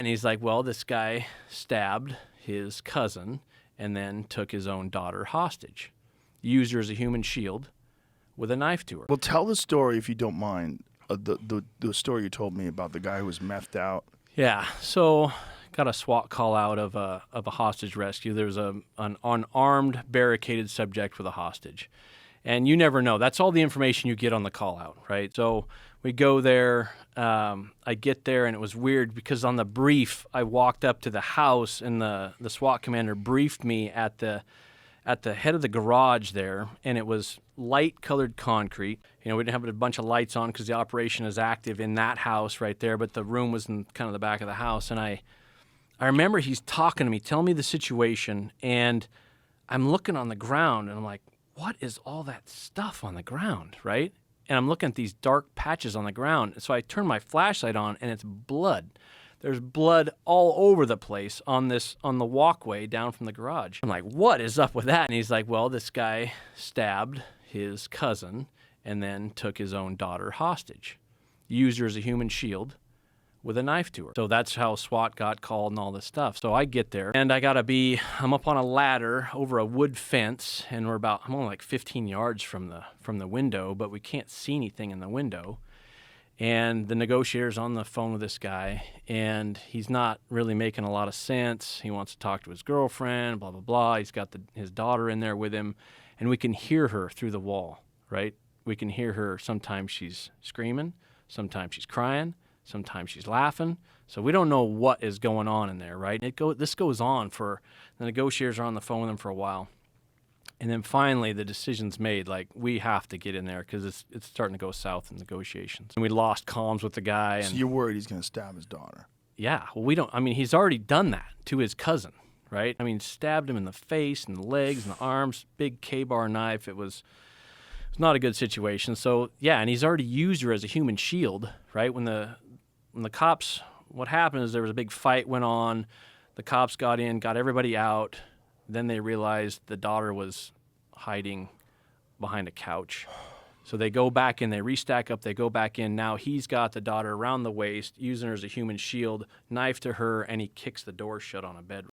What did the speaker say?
he's like, well, this guy stabbed his cousin and then took his own daughter hostage, used her as a human shield with a knife to her. Well, tell the story, if you don't mind, the story you told me about the guy who was methed out. Yeah, so got a SWAT call out of a hostage rescue. There's an unarmed, barricaded subject with a hostage. And you never know. That's all the information you get on the call out, right? So we go there. I get there, and it was weird because on the brief, I walked up to the house, and the SWAT commander briefed me at the head of the garage there, and it was light-colored concrete. You know, we didn't have a bunch of lights on because the operation is active in that house right there, but the room was in kind of the back of the house. And I remember he's talking to me, telling me the situation, and I'm looking on the ground, and I'm like, what is all that stuff on the ground, right? And I'm looking at these dark patches on the ground. So I turn my flashlight on, and it's blood. There's blood all over the place on the walkway down from the garage. I'm like, what is up with that? And he's like, well, this guy stabbed his cousin and then took his own daughter hostage, used her as a human shield with a knife to her. So that's how SWAT got called and all this stuff. So I get there, and I'm up on a ladder over a wood fence, and I'm only like 15 yards from the window, but we can't see anything in the window. And the negotiator's on the phone with this guy, and he's not really making a lot of sense. He wants to talk to his girlfriend, blah, blah, blah. He's got his daughter in there with him, and we can hear her through the wall, right? We can hear her. Sometimes she's screaming, sometimes she's crying, sometimes she's laughing. So we don't know what is going on in there, right? This goes on the negotiators are on the phone with him for a while. And then finally the decision's made, like, we have to get in there because it's starting to go south in negotiations. And we lost comms with the guy. So you're worried he's going to stab his daughter? Yeah. Well, he's already done that to his cousin, right? I mean, stabbed him in the face and the legs and the arms, big K-bar knife. It was not a good situation. So, yeah, and he's already used her as a human shield, right? When the cops, what happened is there was a big fight went on. The cops got in, got everybody out. Then they realized the daughter was hiding behind a couch. So they go back in, they restack up, they go back in. Now he's got the daughter around the waist, using her as a human shield, knife to her, and he kicks the door shut on a bedroom.